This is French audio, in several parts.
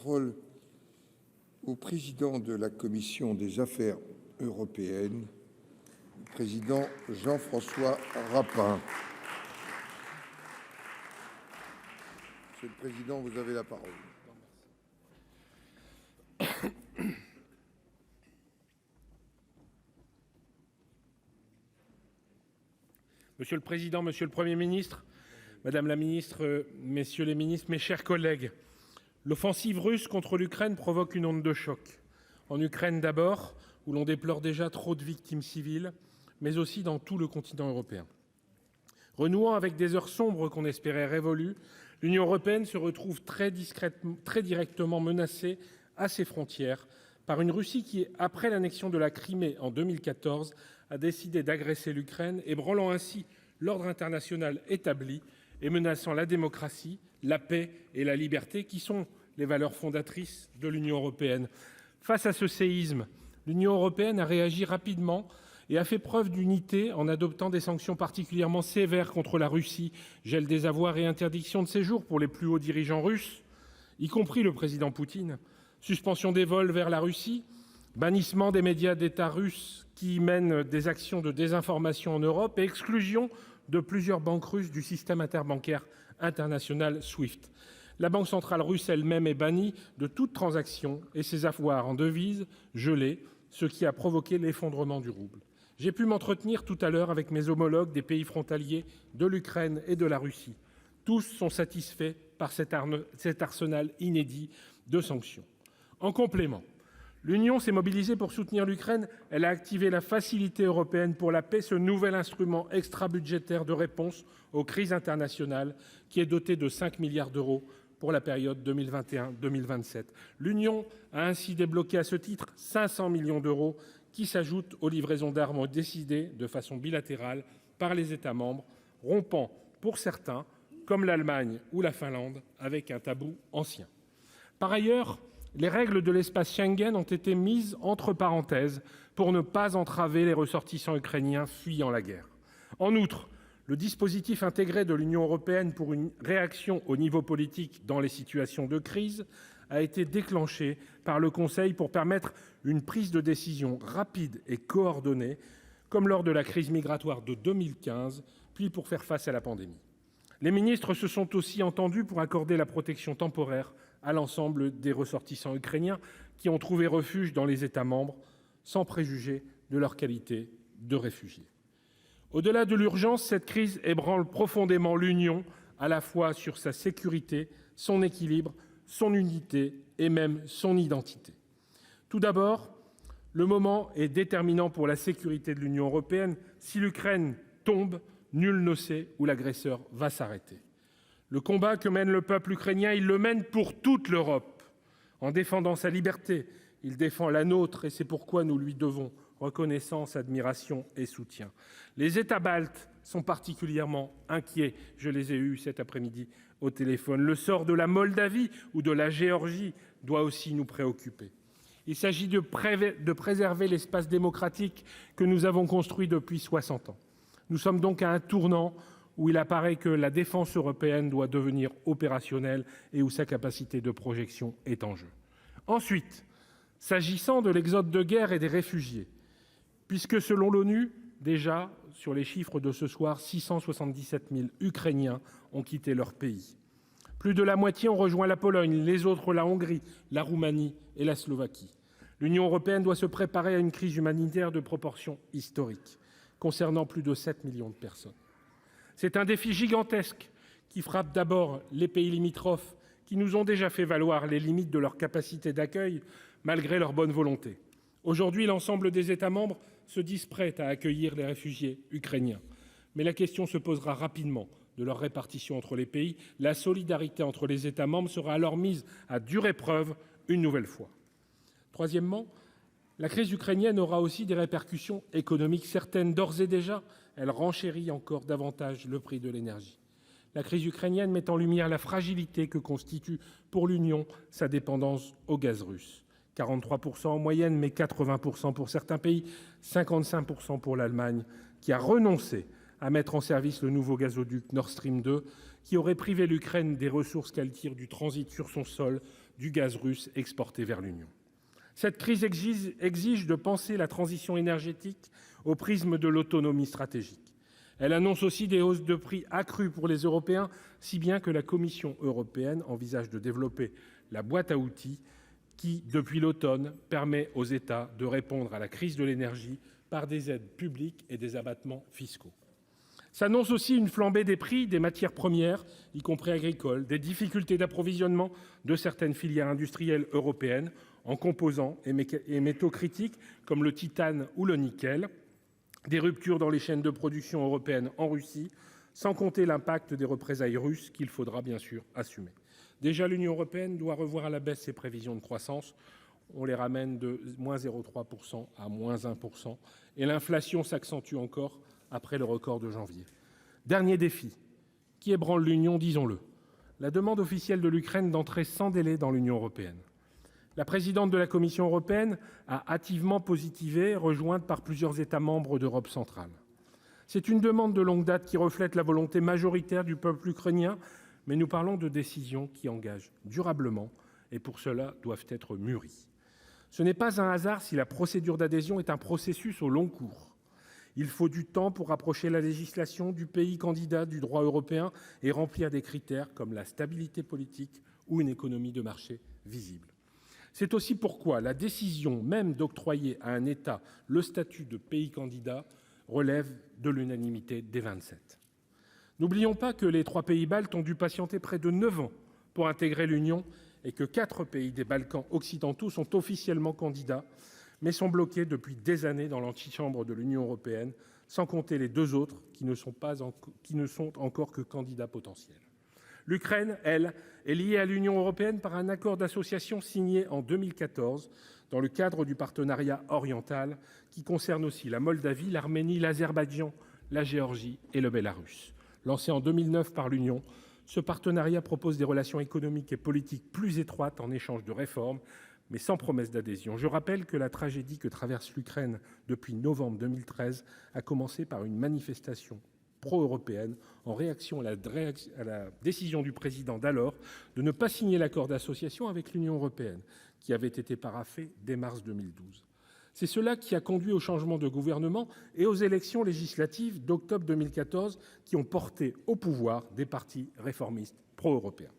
parole au président de la commission des affaires européennes, le président Jean-François Rapin. Monsieur le président, vous avez la parole. Monsieur le Président, Monsieur le Premier ministre, Madame la Ministre, Messieurs les ministres, mes chers collègues, l'offensive russe contre l'Ukraine provoque une onde de choc. En Ukraine d'abord, où l'on déplore déjà trop de victimes civiles, mais aussi dans tout le continent européen. Renouant avec des heures sombres qu'on espérait révolues, l'Union européenne se retrouve très directement menacée à ses frontières par une Russie qui, après l'annexion de la Crimée en 2014, a décidé d'agresser l'Ukraine, ébranlant ainsi l'ordre international établi et menaçant la démocratie, la paix et la liberté, qui sont les valeurs fondatrices de l'Union européenne. Face à ce séisme, l'Union européenne a réagi rapidement et a fait preuve d'unité en adoptant des sanctions particulièrement sévères contre la Russie, gel des avoirs et interdiction de séjour pour les plus hauts dirigeants russes, y compris le président Poutine, suspension des vols vers la Russie, bannissement des médias d'État russes qui mènent des actions de désinformation en Europe et exclusion de plusieurs banques russes du système interbancaire international SWIFT. La Banque centrale russe elle-même est bannie de toute transaction et ses avoirs en devises gelés, ce qui a provoqué l'effondrement du rouble. J'ai pu m'entretenir tout à l'heure avec mes homologues des pays frontaliers de l'Ukraine et de la Russie. Tous sont satisfaits par cet arsenal inédit de sanctions. En complément, l'Union s'est mobilisée pour soutenir l'Ukraine. Elle a activé la Facilité européenne pour la paix, ce nouvel instrument extra-budgétaire de réponse aux crises internationales qui est doté de 5 milliards d'euros pour la période 2021-2027. L'Union a ainsi débloqué à ce titre 500 millions d'euros qui s'ajoutent aux livraisons d'armes décidées de façon bilatérale par les États membres, rompant pour certains, comme l'Allemagne ou la Finlande, avec un tabou ancien. Par ailleurs, les règles de l'espace Schengen ont été mises entre parenthèses pour ne pas entraver les ressortissants ukrainiens fuyant la guerre. En outre, le dispositif intégré de l'Union européenne pour une réaction au niveau politique dans les situations de crise a été déclenché par le Conseil pour permettre une prise de décision rapide et coordonnée, comme lors de la crise migratoire de 2015, puis pour faire face à la pandémie. Les ministres se sont aussi entendus pour accorder la protection temporaire à l'ensemble des ressortissants ukrainiens qui ont trouvé refuge dans les États membres, sans préjuger de leur qualité de réfugiés. Au-delà de l'urgence, cette crise ébranle profondément l'Union, à la fois sur sa sécurité, son équilibre, son unité et même son identité. Tout d'abord, le moment est déterminant pour la sécurité de l'Union européenne. Si l'Ukraine tombe, nul ne sait où l'agresseur va s'arrêter. Le combat que mène le peuple ukrainien, il le mène pour toute l'Europe. En défendant sa liberté, il défend la nôtre et c'est pourquoi nous lui devons reconnaissance, admiration et soutien. Les États baltes sont particulièrement inquiets. Je les ai eus cet après-midi au téléphone. Le sort de la Moldavie ou de la Géorgie doit aussi nous préoccuper. Il s'agit de préserver l'espace démocratique que nous avons construit depuis 60 ans. Nous sommes donc à un tournant où il apparaît que la défense européenne doit devenir opérationnelle et où sa capacité de projection est en jeu. Ensuite, s'agissant de l'exode de guerre et des réfugiés, puisque selon l'ONU, déjà, sur les chiffres de ce soir, 677 000 Ukrainiens ont quitté leur pays. Plus de la moitié ont rejoint la Pologne, les autres la Hongrie, la Roumanie et la Slovaquie. L'Union européenne doit se préparer à une crise humanitaire de proportions historiques, concernant plus de 7 millions de personnes. C'est un défi gigantesque qui frappe d'abord les pays limitrophes qui nous ont déjà fait valoir les limites de leur capacité d'accueil malgré leur bonne volonté. Aujourd'hui, l'ensemble des États membres se disent prêts à accueillir les réfugiés ukrainiens. Mais la question se posera rapidement de leur répartition entre les pays. La solidarité entre les États membres sera alors mise à dure épreuve une nouvelle fois. Troisièmement, la crise ukrainienne aura aussi des répercussions économiques certaines. D'ores et déjà, elle renchérit encore davantage le prix de l'énergie. La crise ukrainienne met en lumière la fragilité que constitue pour l'Union sa dépendance au gaz russe. 43% en moyenne, mais 80% pour certains pays, 55% pour l'Allemagne, qui a renoncé à mettre en service le nouveau gazoduc Nord Stream 2, qui aurait privé l'Ukraine des ressources qu'elle tire du transit sur son sol du gaz russe exporté vers l'Union. Cette crise exige de penser la transition énergétique au prisme de l'autonomie stratégique. Elle annonce aussi des hausses de prix accrues pour les Européens, si bien que la Commission européenne envisage de développer la boîte à outils qui, depuis l'automne, permet aux États de répondre à la crise de l'énergie par des aides publiques et des abattements fiscaux. S'annonce aussi une flambée des prix des matières premières, y compris agricoles, des difficultés d'approvisionnement de certaines filières industrielles européennes en composants et métaux critiques comme le titane ou le nickel, des ruptures dans les chaînes de production européennes en Russie, sans compter l'impact des représailles russes qu'il faudra bien sûr assumer. Déjà, l'Union européenne doit revoir à la baisse ses prévisions de croissance. On les ramène de moins 0,3% à moins 1%. Et l'inflation s'accentue encore après le record de janvier. Dernier défi, qui ébranle l'Union, disons-le. La demande officielle de l'Ukraine d'entrer sans délai dans l'Union européenne. La présidente de la Commission européenne a hâtivement positivé, rejointe par plusieurs États membres d'Europe centrale. C'est une demande de longue date qui reflète la volonté majoritaire du peuple ukrainien, mais nous parlons de décisions qui engagent durablement et pour cela doivent être mûries. Ce n'est pas un hasard si la procédure d'adhésion est un processus au long cours. Il faut du temps pour rapprocher la législation du pays candidat du droit européen et remplir des critères comme la stabilité politique ou une économie de marché visible. C'est aussi pourquoi la décision même d'octroyer à un État le statut de pays candidat relève de l'unanimité des 27. N'oublions pas que les 3 pays baltes ont dû patienter près de 9 ans pour intégrer l'Union et que 4 pays des Balkans occidentaux sont officiellement candidats, mais sont bloqués depuis des années dans l'antichambre de l'Union européenne, sans compter les 2 autres qui ne sont encore que candidats potentiels. L'Ukraine, elle, est liée à l'Union européenne par un accord d'association signé en 2014 dans le cadre du partenariat oriental qui concerne aussi la Moldavie, l'Arménie, l'Azerbaïdjan, la Géorgie et le Bélarus. Lancé en 2009 par l'Union, ce partenariat propose des relations économiques et politiques plus étroites en échange de réformes, mais sans promesse d'adhésion. Je rappelle que la tragédie que traverse l'Ukraine depuis novembre 2013 a commencé par une manifestation pro-européenne en réaction à la décision du président d'alors de ne pas signer l'accord d'association avec l'Union européenne, qui avait été paraphé dès mars 2012. C'est cela qui a conduit au changement de gouvernement et aux élections législatives d'octobre 2014 qui ont porté au pouvoir des partis réformistes pro-européens.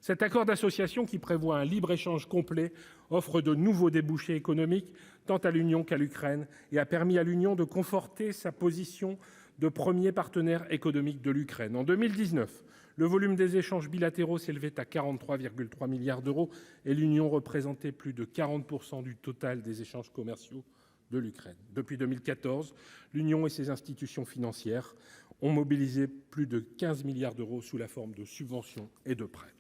Cet accord d'association qui prévoit un libre-échange complet offre de nouveaux débouchés économiques tant à l'Union qu'à l'Ukraine et a permis à l'Union de conforter sa position de premier partenaire économique de l'Ukraine. En 2019, le volume des échanges bilatéraux s'élevait à 43,3 milliards d'euros et l'Union représentait plus de 40% du total des échanges commerciaux de l'Ukraine. Depuis 2014, l'Union et ses institutions financières ont mobilisé plus de 15 milliards d'euros sous la forme de subventions et de prêts.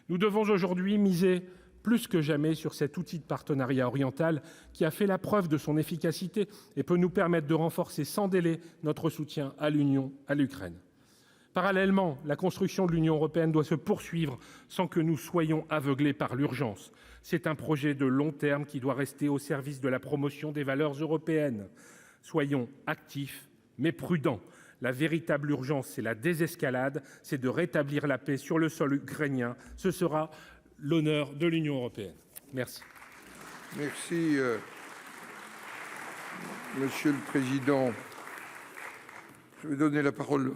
Nous devons aujourd'hui miser plus que jamais sur cet outil de partenariat oriental qui a fait la preuve de son efficacité et peut nous permettre de renforcer sans délai notre soutien à l'Union, à l'Ukraine. Parallèlement, la construction de l'Union européenne doit se poursuivre sans que nous soyons aveuglés par l'urgence. C'est un projet de long terme qui doit rester au service de la promotion des valeurs européennes. Soyons actifs, mais prudents. La véritable urgence, c'est la désescalade, c'est de rétablir la paix sur le sol ukrainien. Ce sera l'honneur de l'Union européenne. Merci. Merci, Monsieur le Président. Je vais donner la parole